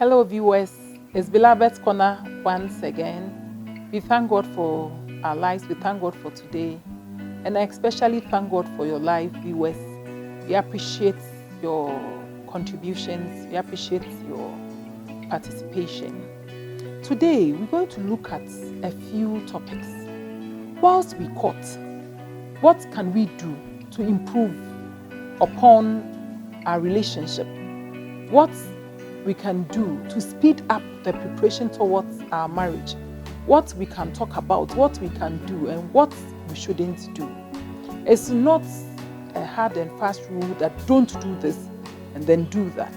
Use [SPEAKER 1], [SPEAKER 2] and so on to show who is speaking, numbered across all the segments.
[SPEAKER 1] Hello viewers, it's Beloved's Corner once again. We thank God for our lives, we thank God for today, and I especially thank God for your life, viewers. We appreciate your contributions, we appreciate your participation. Today, we're going to look at a few topics. Whilst we court, what can we do to improve upon our relationship? What we can do to speed up the preparation towards our marriage? What we can talk about, what we can do, and what we shouldn't do. It's not a hard and fast rule that don't do this and then do that.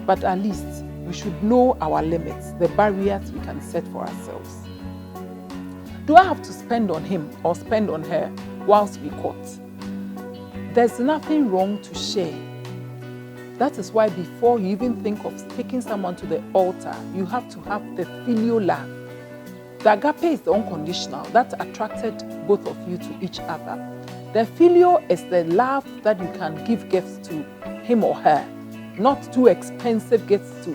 [SPEAKER 1] But at least we should know our limits, the barriers we can set for ourselves. Do I have to spend on him or spend on her whilst we court? There's nothing wrong to share. That is why before you even think of taking someone to the altar, you have to have the filial love. The agape is the unconditional that attracted both of you to each other. The filial is the love that you can give gifts to him or her, not too expensive gifts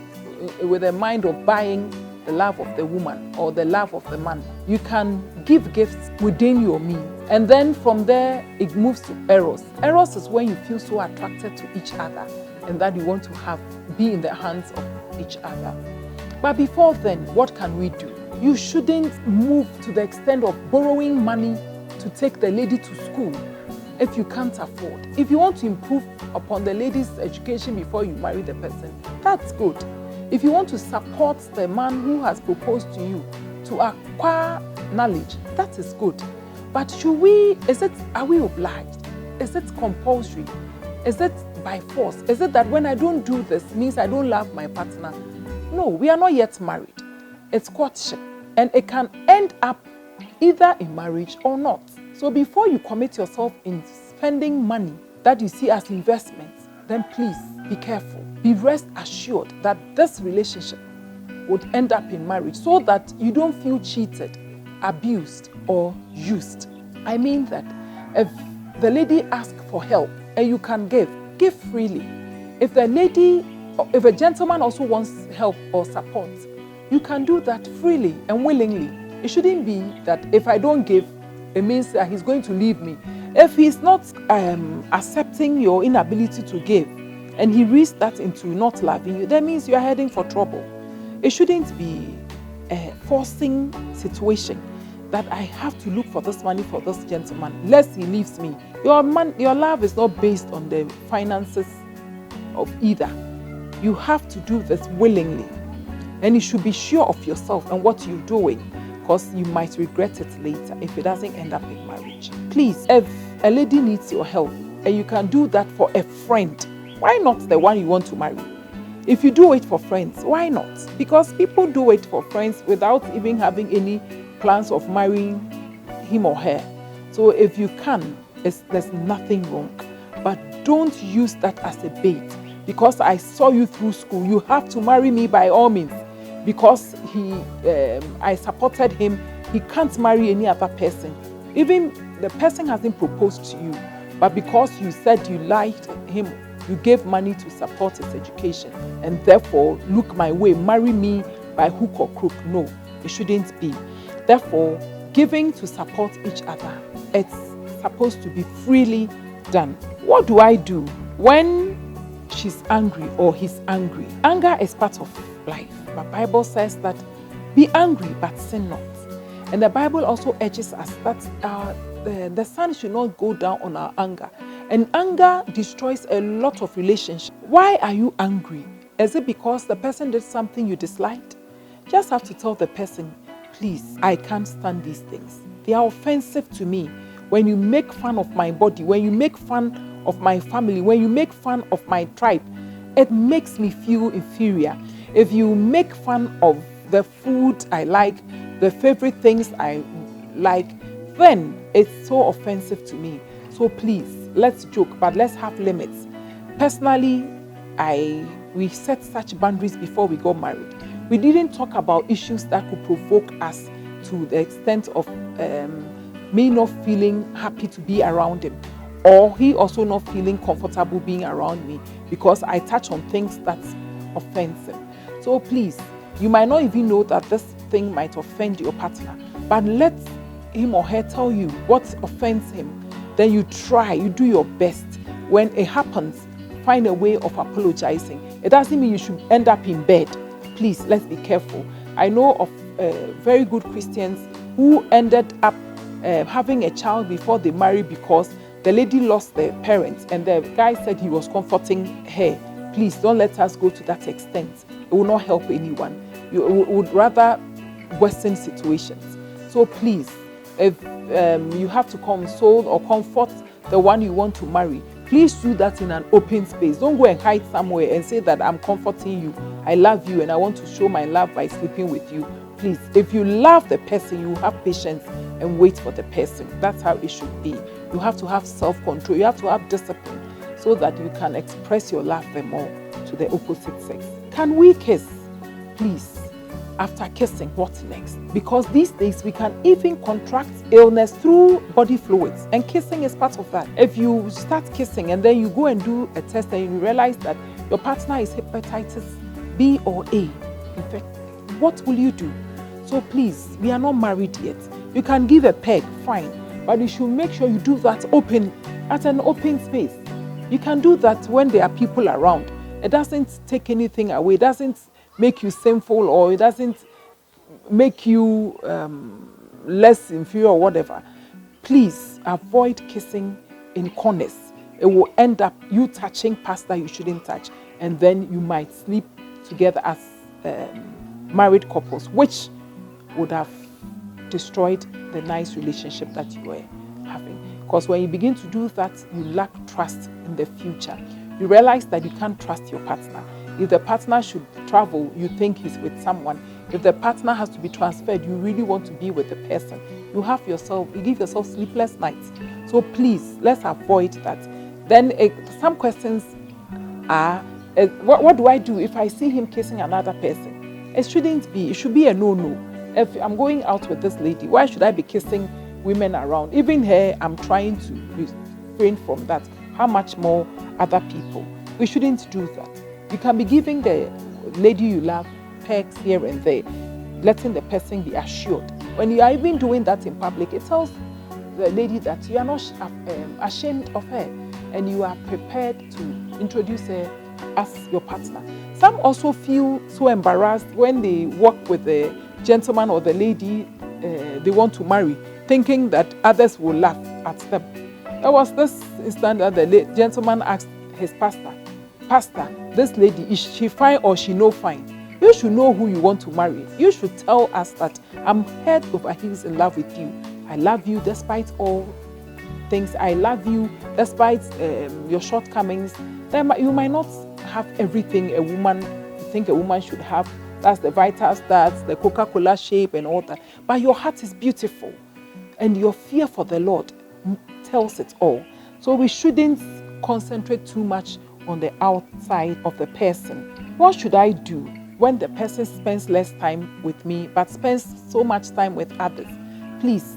[SPEAKER 1] with a mind of buying the love of the woman or the love of the man. You can give gifts within your means. And then from there, it moves to eros. Eros is when you feel so attracted to each other and that you want to be in the hands of each other. But before then, what can we do? You shouldn't move to the extent of borrowing money to take the lady to school if you can't afford. If you want to improve upon the lady's education before you marry the person, that's good. If you want to support the man who has proposed to you to acquire knowledge, that is good. But are we obliged? Is it compulsory? Is it by force? Is it that when I don't do this means I don't love my partner? No, we are not yet married. It's courtship. And it can end up either in marriage or not. So before you commit yourself in spending money that you see as investments, then please be careful. Be rest assured that this relationship would end up in marriage so that you don't feel cheated, abused, or used. I mean that if the lady asks for help and you can give freely. If a gentleman also wants help or support, you can do that freely and willingly. It shouldn't be that if I don't give, it means that he's going to leave me. If he's not accepting your inability to give, and he reads that into not loving you, that means you are heading for trouble. It shouldn't be a forcing situation that I have to look for this money for this gentleman, lest he leaves me. Your love is not based on the finances of either. You have to do this willingly. And you should be sure of yourself and what you're doing, because you might regret it later if it doesn't end up in marriage. Please, if a lady needs your help and you can do that for a friend, why not the one you want to marry? If you do it for friends, why not? Because people do it for friends without even having any plans of marrying him or her. So if you can, there's nothing wrong. But don't use that as a bait. Because I saw you through school, you have to marry me by all means. Because I supported him, he can't marry any other person. Even the person hasn't proposed to you, but because you said you liked him, you gave money to support his education, and therefore, look my way, marry me by hook or crook. No, it shouldn't be. Therefore, giving to support each other, it's supposed to be freely done. What do I do when she's angry or he's angry? Anger is part of life. The Bible says that be angry but sin not. And the Bible also urges us that the sun should not go down on our anger. And anger destroys a lot of relationships. Why are you angry? Is it because the person did something you disliked? Just have to tell the person, please, I can't stand these things. They are offensive to me. When you make fun of my body, when you make fun of my family, when you make fun of my tribe, it makes me feel inferior. If you make fun of the food I like, the favorite things I like, then it's so offensive to me. So please, let's joke, but let's have limits. Personally, we set such boundaries before we got married. We didn't talk about issues that could provoke us to the extent of me not feeling happy to be around him, or he also not feeling comfortable being around me because I touch on things that's offensive. So please, you might not even know that this thing might offend your partner, but let him or her tell you what offends him. Then you try, you do your best. When it happens, find a way of apologizing. It doesn't mean you should end up in bed. Please, let's be careful. I know of very good Christians who ended up having a child before they married because the lady lost their parents and the guy said he was comforting her. Please don't let us go to that extent. It will not help anyone. You would rather worsen situations. So please, if you have to console or comfort the one you want to marry, please do that in an open space. Don't go and hide somewhere and say that I'm comforting you, I love you, and I want to show my love by sleeping with you. Please, if you love the person, you have patience and wait for the person. That's how it should be. You have to have self-control. You have to have discipline so that you can express your love the more to the opposite sex. Can we kiss? Please. After kissing, what next? Because these days we can even contract illness through body fluids, and kissing is part of that. If you start kissing and then you go and do a test and you realize that your partner is hepatitis B or A infected, what will you do? So please, we are not married yet. You can give a peg, fine, but you should make sure you do that at an open space. You can do that when there are people around. It doesn't take anything away. It doesn't make you sinful, or it doesn't make you less inferior or whatever. Please avoid kissing in corners. It will end up you touching parts that you shouldn't touch, and then you might sleep together as married couples, which would have destroyed the nice relationship that you were having. Because when you begin to do that, you lack trust in the future. You realize that you can't trust your partner. If the partner should travel, you think he's with someone. If the partner has to be transferred, you really want to be with the person. You give yourself sleepless nights. So please, let's avoid that. Then some questions are, what do I do if I see him kissing another person? It shouldn't be. It should be a no-no. If I'm going out with this lady, why should I be kissing women around? Even her, I'm trying to refrain from that. How much more other people? We shouldn't do that. You can be giving the lady you love pegs here and there, letting the person be assured. When you are even doing that in public, it tells the lady that you are not ashamed of her and you are prepared to introduce her as your partner. Some also feel so embarrassed when they walk with the gentleman or the lady they want to marry, thinking that others will laugh at them. There was this instance that the gentleman asked his pastor, "Pastor, this lady, is she fine or she no fine? You should know who you want to marry. You should tell us that I'm head over heels in love with you. I love you despite all things. I love you despite your shortcomings. Then you might not have everything a woman think a woman should have. That's the vital stats, the Coca-Cola shape and all that. But your heart is beautiful and your fear for the Lord tells it all. So we shouldn't concentrate too much on the outside of the person. What should I do when the person spends less time with me but spends so much time with others? Please,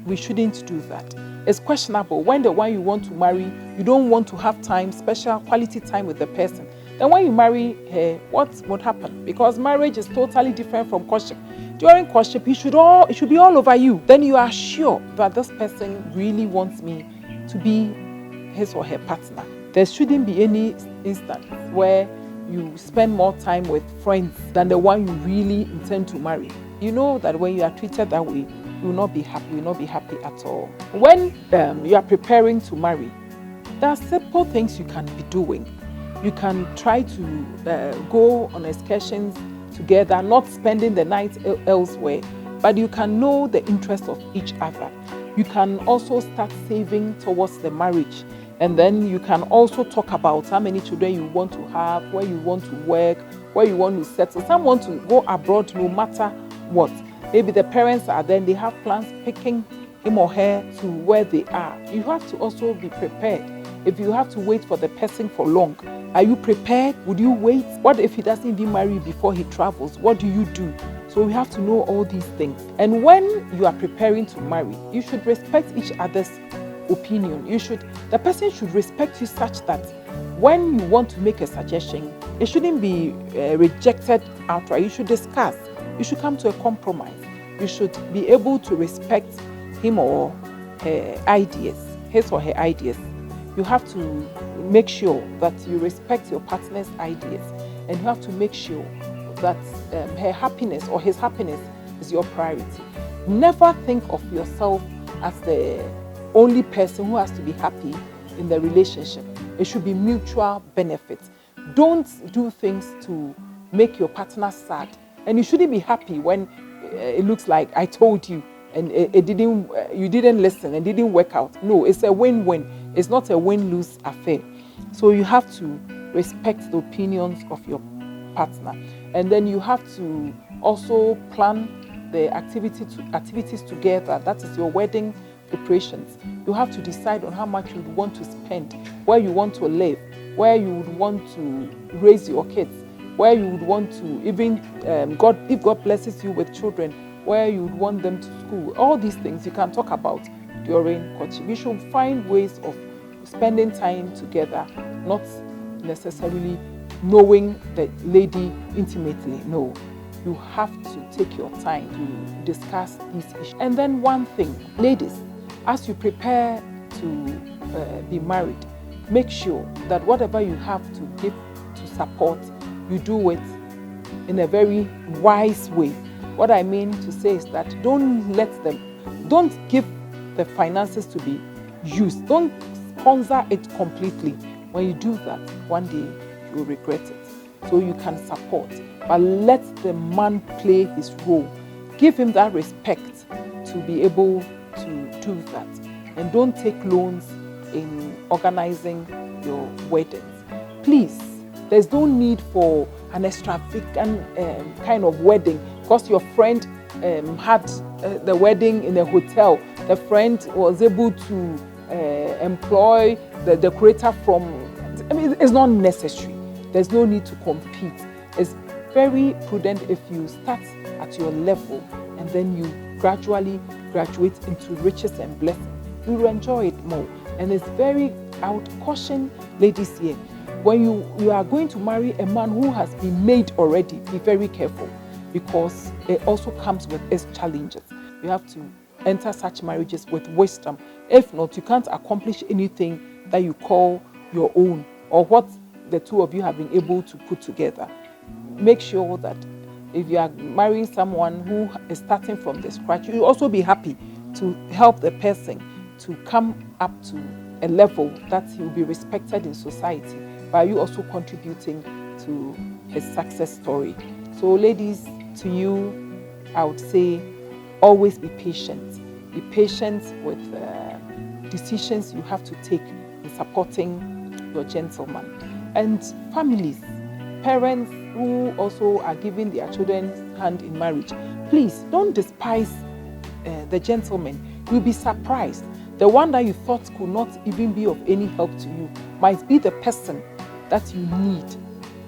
[SPEAKER 1] we shouldn't do that. It's questionable when the one you want to marry, you don't want to have time, special quality time with the person. Then when you marry her, what would happen? Because marriage is totally different from courtship. During courtship, it should be all over you. Then you are sure that this person really wants me to be his or her partner. There shouldn't be any instance where you spend more time with friends than the one you really intend to marry. You know that when you are treated that way, you will not be happy. You will not be happy at all. When you are preparing to marry, there are simple things you can be doing. You can try to go on excursions together, not spending the night elsewhere, but you can know the interests of each other. You can also start saving towards the marriage. And then you can also talk about how many children you want to have, where you want to work, where you want to settle. Some want to go abroad no matter what. Maybe the parents are there and they have plans picking him or her to where they are. You have to also be prepared. If you have to wait for the person for long, are you prepared? Would you wait? What if he doesn't even marry before he travels? What do you do? So we have to know all these things. And when you are preparing to marry, you should respect each other's opinion. The person should respect you such that when you want to make a suggestion, It shouldn't be rejected outright. You should discuss. You should come to a compromise. You should be able to respect him or her ideas, his or her ideas. You have to make sure that you respect your partner's ideas, and you have to make sure that her happiness or his happiness is your priority. Never think of yourself as the only person who has to be happy in the relationship. It should be mutual benefit. Don't do things to make your partner sad, and you shouldn't be happy when it looks like I told you and you didn't listen and didn't work out. No, it's a win-win. It's not a win-lose affair. So you have to respect the opinions of your partner, and then you have to also plan the activities together. That is your wedding preparations. You have to decide on how much you would want to spend, where you want to live, where you would want to raise your kids, where you would want to even if God blesses you with children, where you would want them to school. All these things you can talk about during courtship. You should find ways of spending time together, not necessarily knowing the lady intimately. No, you have to take your time to discuss these issues. And then one thing, ladies, as you prepare to be married, make sure that whatever you have to give to support, you do it in a very wise way. What I mean to say is that don't give the finances to be used. Don't sponsor it completely. When you do that, one day you will regret it. So you can support, but let the man play his role. Give him that respect to be able to do that. And don't take loans in organizing your weddings. Please, there's no need for an extravagant kind of wedding because your friend had the wedding in a hotel. The friend was able to employ the decorator from, it's not necessary. There's no need to compete. It's very prudent if you start at your level and then you gradually graduate into riches and blessings. You will enjoy it more. And it's I would caution ladies here, when you are going to marry a man who has been made already, be very careful, because it also comes with its challenges. You have to enter such marriages with wisdom. If not, you can't accomplish anything that you call your own or what the two of you have been able to put together. Make sure that if you are marrying someone who is starting from the scratch, you also be happy to help the person to come up to a level that he will be respected in society, by you also contributing to his success story. So ladies, to you, I would say always be patient. Be patient with decisions you have to take in supporting your gentleman. And families, parents who also are giving their children's hand in marriage, please don't despise the gentleman. You'll be surprised. The one that you thought could not even be of any help to you might be the person that you need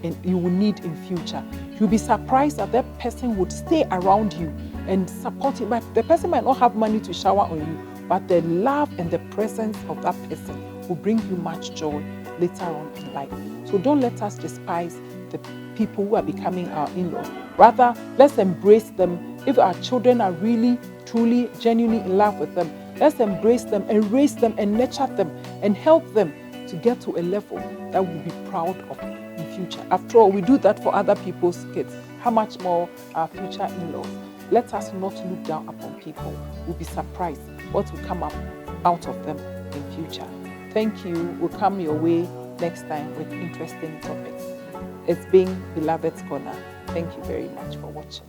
[SPEAKER 1] and you will need in future. You'll be surprised that that person would stay around you and support you. But the person might not have money to shower on you, but the love and the presence of that person will bring you much joy later on in life. So don't let us despise the people who are becoming our in-laws. Rather, let's embrace them. If our children are really, truly, genuinely in love with them, let's embrace them and raise them and nurture them and help them to get to a level that we'll be proud of in future. After all, we do that for other people's kids. How much more our future in-laws? Let us not look down upon people. We'll be surprised what will come up out of them in future. Thank you. We'll come your way next time with interesting topics. It's been Beloved's Corner. Thank you very much for watching.